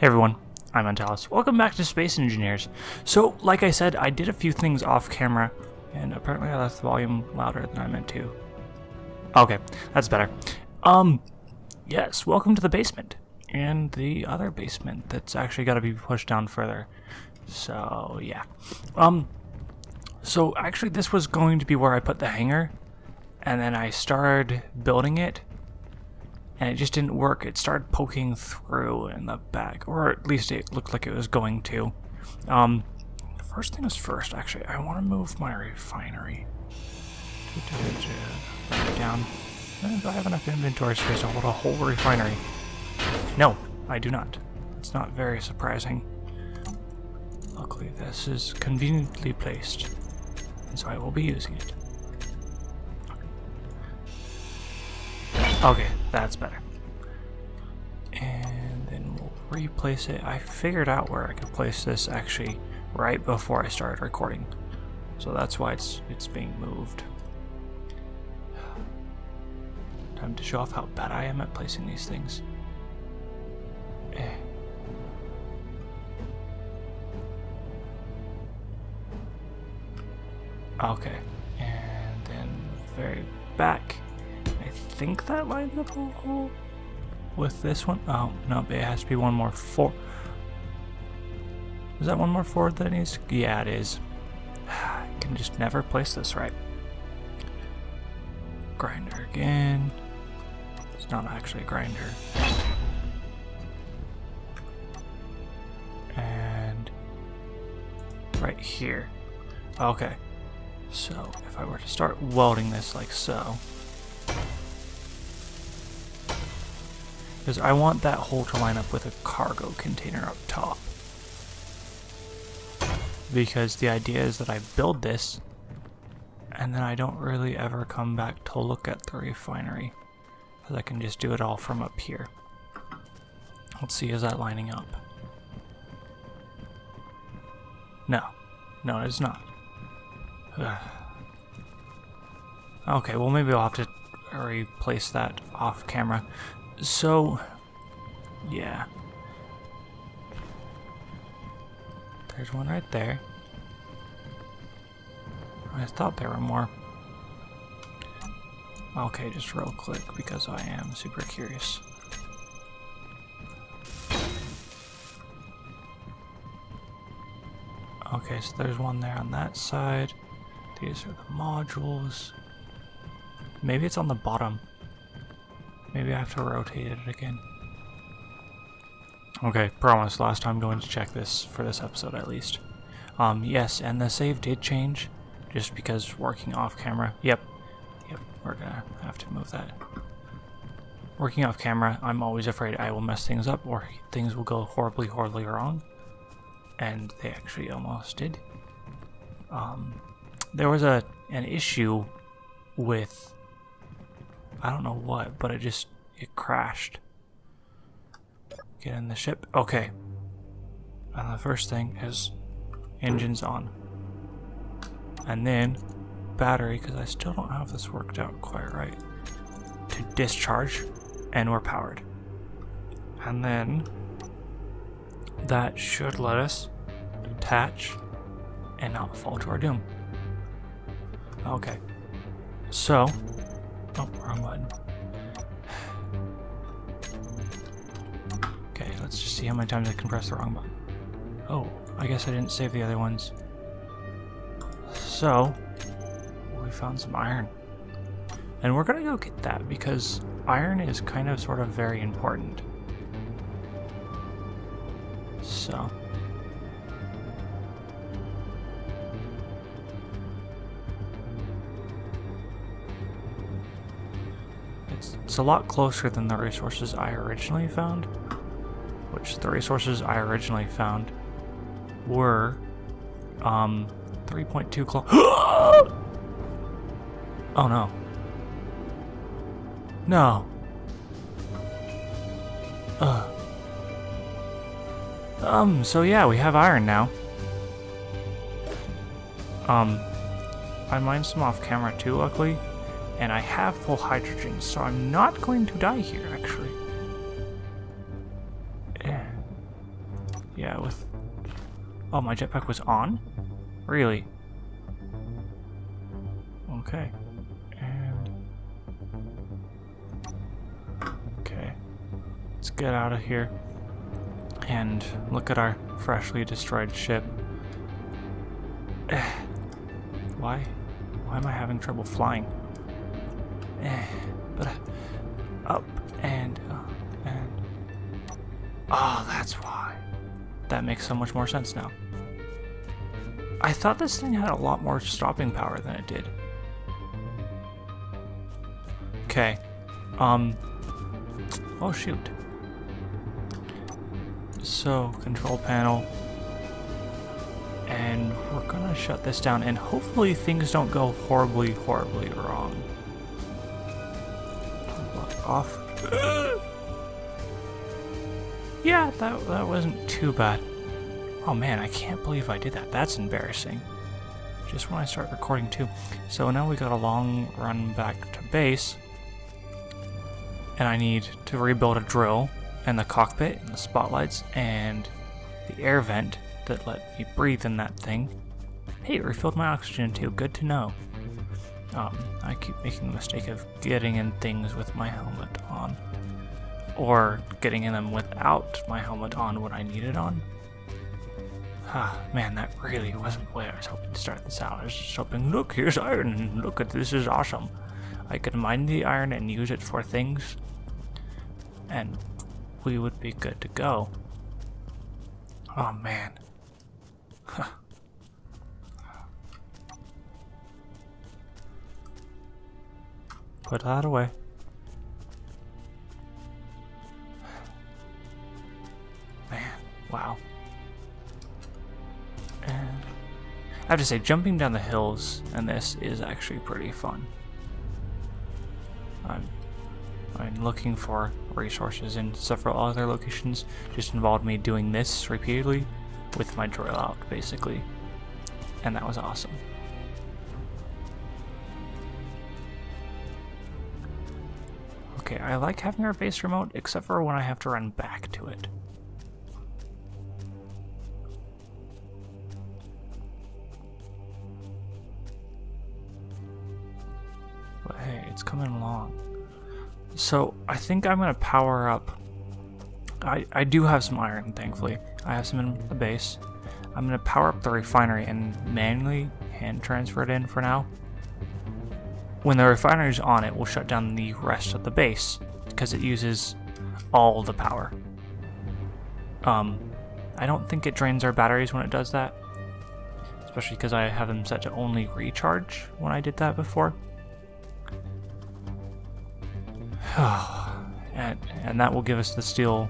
Hey everyone, I'm Antalous. Welcome back to Space Engineers. So, like I said, I did a few things off camera, and apparently I left the volume louder than I meant to. Okay, that's better. Yes, welcome to the basement. And the other basement that's actually got to be pushed down further. So, yeah. So actually this was going to be where I put the hangar, and then I started building it, and it just didn't work. It started poking through in the back, or at least it looked like it was going to. First thing is first, actually, I want to move my refinery. Down. Do I have enough inventory space to hold a whole refinery? No, I do not. It's not very surprising. Luckily, this is conveniently placed, and so I will be using it. Okay, that's better. And then we'll replace it. I figured out where I could place this actually right before I started recording. So that's why it's being moved. Time to show off how bad I am at placing these things. Okay, and then very back. I think that lines up a hole with this one. Oh, no, it has to be one more forward. Is that one more forward that it needs? Yeah, it is. I can just never place this right. Grinder again. It's not actually a grinder. And right here. Okay. So if I were to start welding this like so, because I want that hole to line up with a cargo container up top. Because the idea is that I build this, and then I don't really ever come back to look at the refinery, because I can just do it all from up here. Let's see, is that lining up? No. No, it's not. Okay, well maybe I'll have to replace that off camera. So, yeah. There's one right there. I thought there were more. Okay, just real quick because I am super curious. Okay, so there's one there on that side. These are the modules. Maybe it's on the bottom. Maybe I have to rotate it again. Okay, promise, last time going to check this for this episode at least. Yes, and the save did change, just because working off camera. Yep, we're gonna have to move that. Working off camera, I'm always afraid I will mess things up, or things will go horribly wrong. And they actually almost did. There was an issue with, I don't know what, but it crashed. Get in the ship. Okay. And the first thing is engines on. And then battery, because I still don't have this worked out quite right, to discharge, and we're powered. And then that should let us detach and not fall to our doom. Okay. So, oh, wrong button. Okay, let's just see how many times I can press the wrong button. Oh, I guess I didn't save the other ones. So, we found some iron. And we're gonna go get that because iron is kind of sort of very important. So. It's a lot closer than the resources I originally found, which the resources I originally found were 3.2 Oh no. No. So yeah, we have iron now. I mined some off camera too, luckily. And I have full hydrogen, so I'm not going to die here, actually. Yeah, with... Oh, my jetpack was on? Really? Okay. And... Okay. Let's get out of here. And look at our freshly destroyed ship. Why am I having trouble flying? But up and oh, that's why. That makes so much more sense now. I thought this thing had a lot more stopping power than it did. Okay. Oh shoot. So, control panel. And we're gonna shut this down, and hopefully things don't go horribly wrong. Block off. Yeah, that wasn't too bad. Oh man, I can't believe I did that. That's embarrassing. Just when I start recording too. So now we got a long run back to base. And I need to rebuild a drill, and the cockpit, and the spotlights, and the air vent that let me breathe in that thing. Hey, it refilled my oxygen too. Good to know. I keep making the mistake of getting in things with my helmet on. Or getting in them without my helmet on when I need it on. Man, that really wasn't the way I was hoping to start this out. I was just hoping, look, here's iron. Look at this, is awesome. I could mine the iron and use it for things. And we would be good to go. Oh, man. Put that away. Man, wow. And I have to say, jumping down the hills in this is actually pretty fun. I'm looking for resources in several other locations. Just involved me doing this repeatedly with my drill out, basically. And that was awesome. Okay, I like having our base remote, except for when I have to run back to it. But hey, it's coming along. So, I think I'm going to power up. I do have some iron, thankfully. I have some in the base. I'm going to power up the refinery and manually hand transfer it in for now. When the refinery's on, it will shut down the rest of the base, because it uses all the power. I don't think it drains our batteries when it does that. Especially because I have them set to only recharge when I did that before. and that will give us the steel,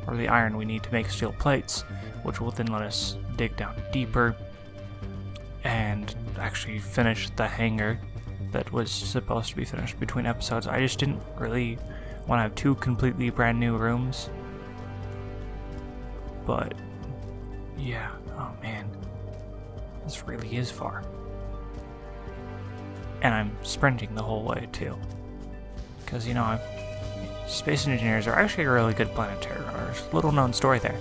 or the iron we need to make steel plates, which will then let us dig down deeper and actually finish the hangar that was supposed to be finished between episodes. I just didn't really want to have two completely brand new rooms. But yeah, oh man, this really is far. And I'm sprinting the whole way too. Because, you know, space engineers are actually a really good planetary runners. Little known story there.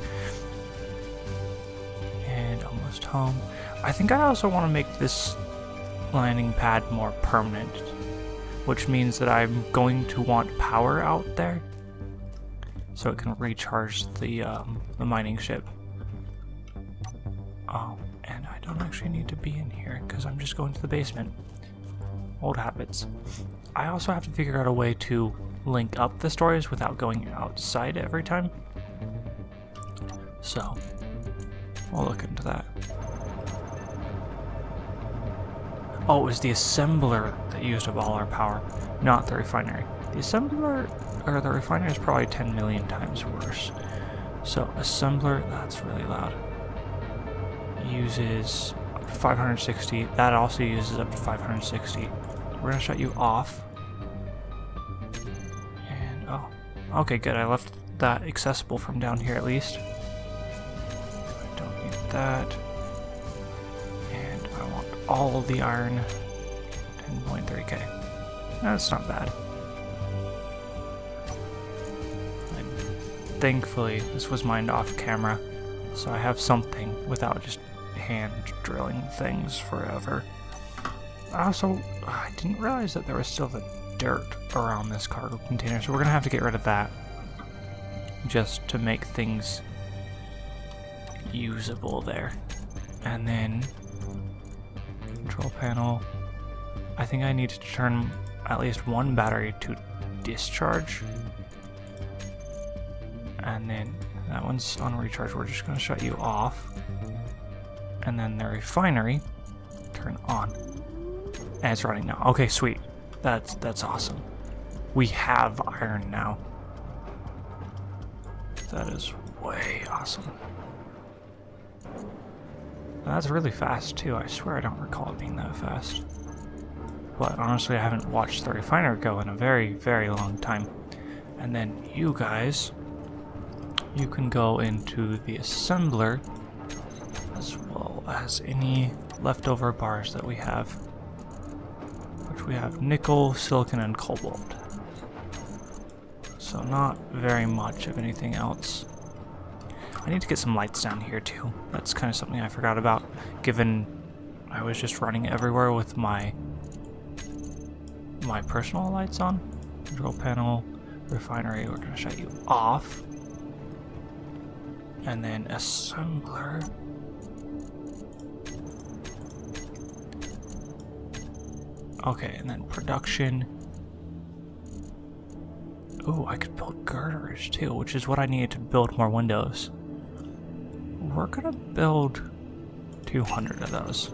And almost home. I think I also want to make this landing pad more permanent, which means that I'm going to want power out there so it can recharge the mining ship. Oh, and I don't actually need to be in here because I'm just going to the basement. Old habits. I also have to figure out a way to link up the stories without going outside every time. So, we'll look into that. Oh, it was the assembler that used up all our power, not the refinery. The assembler, or the refinery, is probably 10 million times worse. So, assembler, that's really loud. Uses up to 560. That also uses up to 560. We're gonna shut you off. And, oh. Okay, good. I left that accessible from down here at least. I don't need that. And I want all the iron. 10.3k. That's not bad. And thankfully, this was mined off camera. So I have something without just hand drilling things forever. Also, I didn't realize that there was still the dirt around this cargo container, so we're gonna have to get rid of that just to make things usable there. And then control panel. I think I need to turn at least one battery to discharge. And then that one's on recharge. We're just going to shut you off. And then the refinery, turn on. And it's running now. Okay, sweet. That's awesome. We have iron now. That is way awesome. And that's really fast too. I swear I don't recall it being that fast. But honestly, I haven't watched the refiner go in a very, very long time. And then you guys, you can go into the assembler as well as any leftover bars that we have. Which we have nickel, silicon, and cobalt. So not very much of anything else. I need to get some lights down here too. That's kind of something I forgot about, given I was just running everywhere with my personal lights on. Control panel, refinery, we're gonna shut you off. And then assembler. Okay, and then production. Ooh, I could build girders too, which is what I needed to build more windows. We're gonna build 200 of those.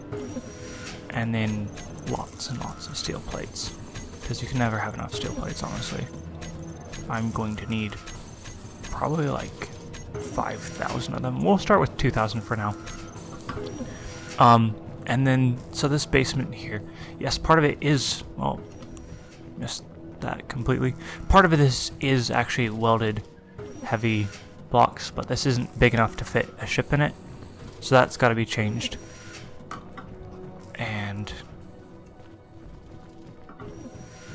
And then lots and lots of steel plates. Because you can never have enough steel plates, honestly. I'm going to need probably like 5,000 of them. We'll start with 2,000 for now. And then, so this basement here, yes, part of it is, well, missed that completely. Part of it is actually welded heavy blocks, but this isn't big enough to fit a ship in it. So that's got to be changed. And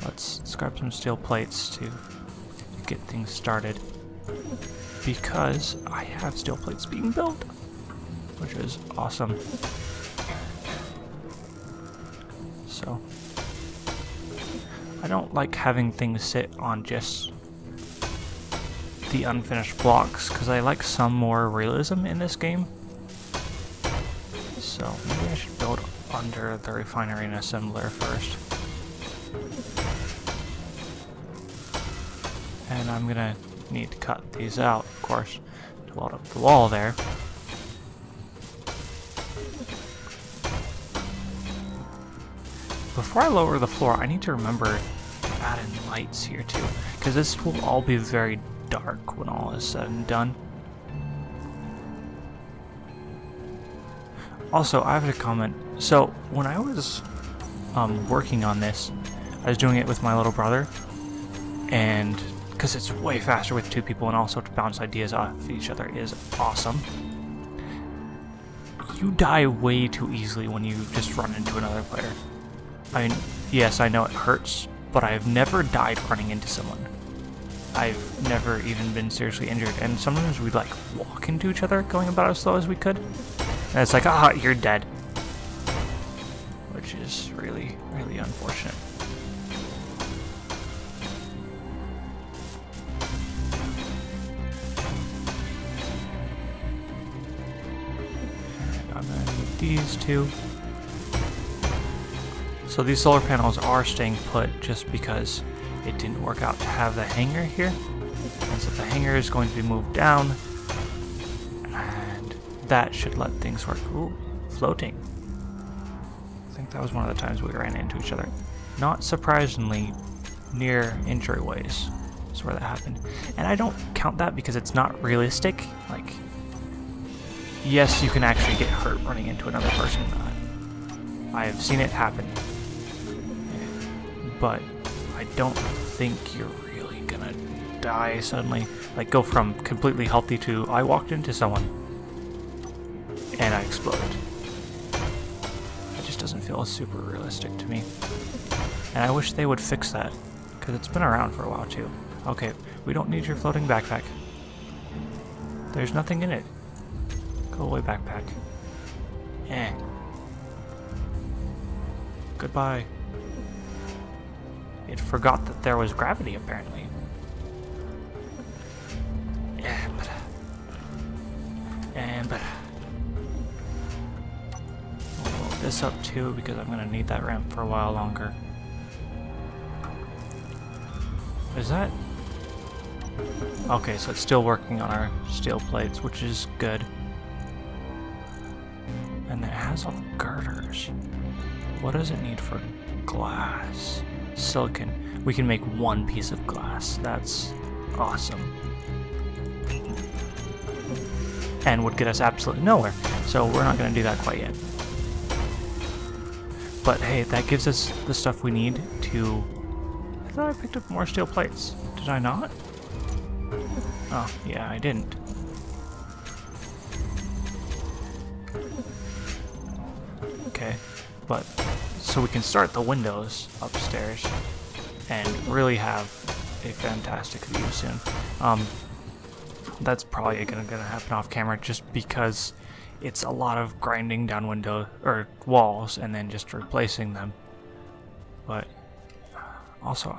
let's grab some steel plates to get things started, because I have steel plates being built, which is awesome. So I don't like having things sit on just the unfinished blocks, because I like some more realism in this game. So maybe I should build under the refinery and assembler first. And I'm gonna need to cut these out, of course, to weld up the wall there. Before I lower the floor, I need to remember to add in lights here too, because this will all be very dark when all is said and done. Also, I have a comment. So when I was working on this, I was doing it with my little brother, and because it's way faster with two people, and also to bounce ideas off of each other is awesome. You die way too easily when you just run into another player. I mean, yes, I know it hurts, but I've never died running into someone. I've never even been seriously injured, and sometimes we'd like walk into each other going about as slow as we could, and it's like, ah, you're dead. Which is really, really unfortunate. I'm gonna need these two. So these solar panels are staying put just because it didn't work out to have the hanger here. And so the hanger is going to be moved down, and that should let things work. Ooh, floating. I think that was one of the times we ran into each other. Not surprisingly, near entryways is where that happened. And I don't count that because it's not realistic. Like, yes, you can actually get hurt running into another person. I have seen it happen. But I don't think you're really gonna die suddenly. Like, go from completely healthy to I walked into someone and I exploded. It just doesn't feel super realistic to me. And I wish they would fix that, because it's been around for a while too. Okay, we don't need your floating backpack. There's nothing in it. Go away, backpack. Eh. Goodbye. It forgot that there was gravity, apparently. But we'll load this up too because I'm gonna need that ramp for a while longer. Is that? Okay, so it's still working on our steel plates, which is good. And it has all the girders. What does it need for glass? Silicon. We can make one piece of glass. That's awesome. And would get us absolutely nowhere. So we're not going to do that quite yet. But hey, that gives us the stuff we need to... I thought I picked up more steel plates. Did I not? Oh, yeah, I didn't. Okay, but so we can start the windows upstairs and really have a fantastic view soon. That's probably gonna happen off camera just because it's a lot of grinding down window or walls and then just replacing them. But also,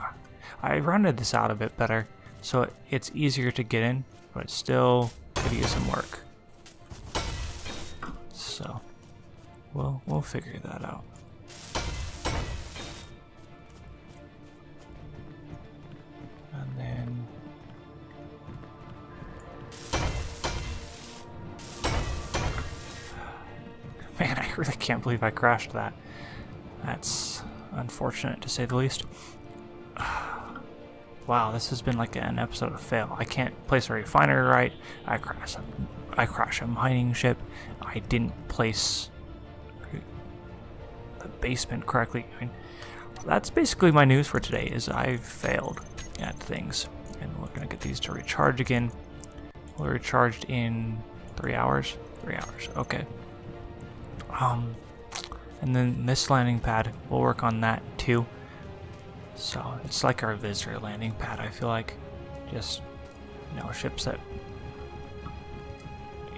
I rounded this out a bit better, so it's easier to get in, but it still could use some work. So, we'll figure that out. And then man, I really can't believe I crashed that. That's unfortunate to say the least. Wow, this has been like an episode of fail. I can't place a refinery right. I crash a mining ship. I didn't place the basement correctly. I mean, that's basically my news for today, is I've failed at things. And we're gonna get these to recharge again. We're recharged in 3 hours. 3 hours, okay. And then this landing pad, we'll work on that too. So it's like our visitor landing pad, I feel like. Just, you know, ships that...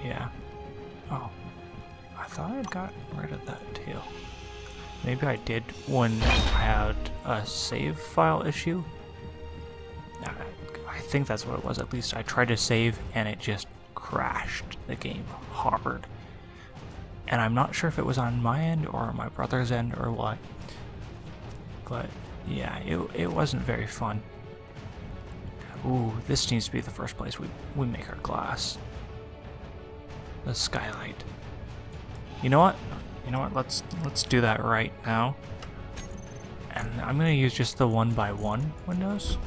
Yeah. Oh. I thought I got rid of that too. Maybe I did when I had a save file issue. I think that's what it was, at least. I tried to save and it just crashed the game hard. And I'm not sure if it was on my end or my brother's end or what. But yeah, it wasn't very fun. Ooh, this needs to be the first place we make our glass. The skylight. You know what? Let's do that right now. And I'm gonna use just the 1x1 windows.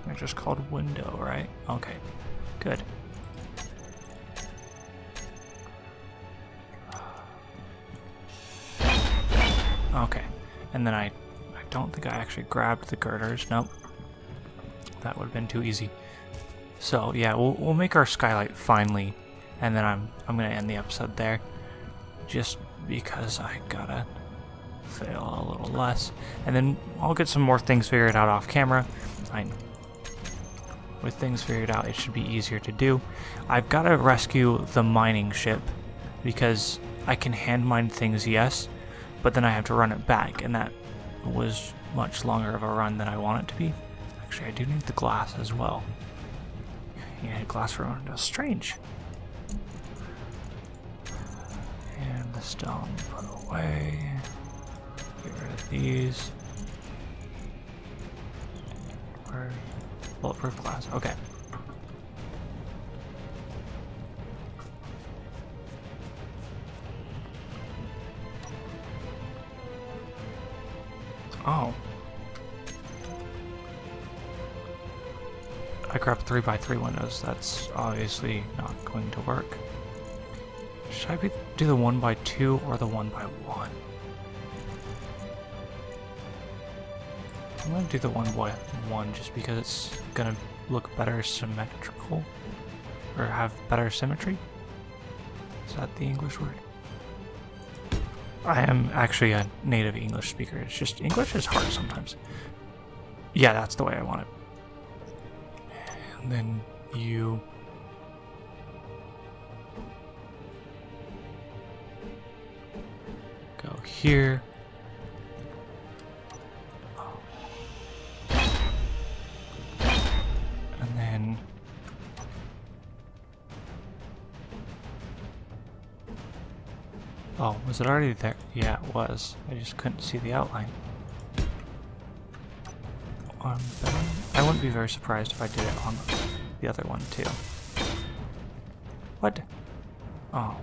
They're just called window, right? Okay, good. Okay, and then I don't think I actually grabbed the girders. Nope, that would have been too easy. So yeah, we'll make our skylight finally, and then I'm gonna end the episode there, just because I gotta fail a little less, and then I'll get some more things figured out off camera. With things figured out, it should be easier to do. I've got to rescue the mining ship because I can hand mine things, yes. But then I have to run it back, and that was much longer of a run than I want it to be. Actually, I do need the glass as well. Yeah, glass for windows. Strange. And the stone put away. Get rid of these. Where's bulletproof glass? Okay. Oh. I grabbed 3x3 windows. That's obviously not going to work. Should I do the 1x2 or the 1x1? I'm going to do the 1x1 just because it's going to look better symmetrical. Or have better symmetry. Is that the English word? I am actually a native English speaker. It's just English is hard sometimes. Yeah, that's the way I want it. And then you... here. And then oh, was it already there? Yeah, it was. I just couldn't see the outline. I wouldn't be very surprised if I did it on the other one too. What? Oh.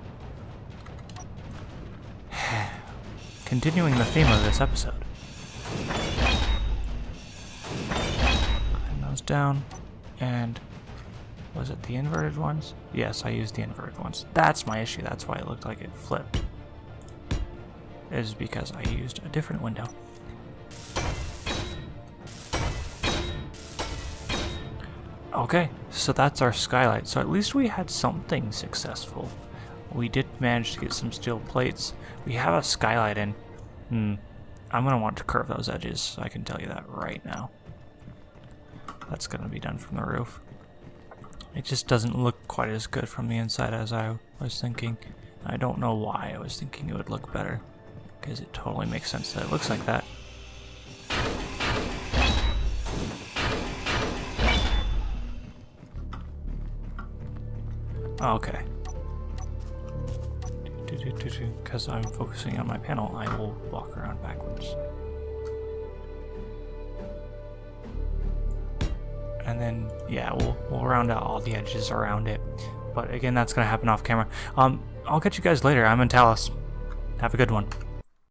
Continuing the theme of this episode. Climb those down. And was it the inverted ones? Yes, I used the inverted ones. That's my issue. That's why it looked like it flipped. It is because I used a different window. Okay, so that's our skylight. So at least we had something successful. We did manage to get some steel plates. We have a skylight in. I'm going to want to curve those edges. I can tell you that right now. That's going to be done from the roof. It just doesn't look quite as good from the inside as I was thinking. I don't know why I was thinking it would look better, because it totally makes sense that it looks like that. Okay. Because I'm focusing on my panel, I will walk around backwards. And then, yeah, we'll round out all the edges around it. But again, that's going to happen off camera. I'll catch you guys later. I'm Antalous. Have a good one.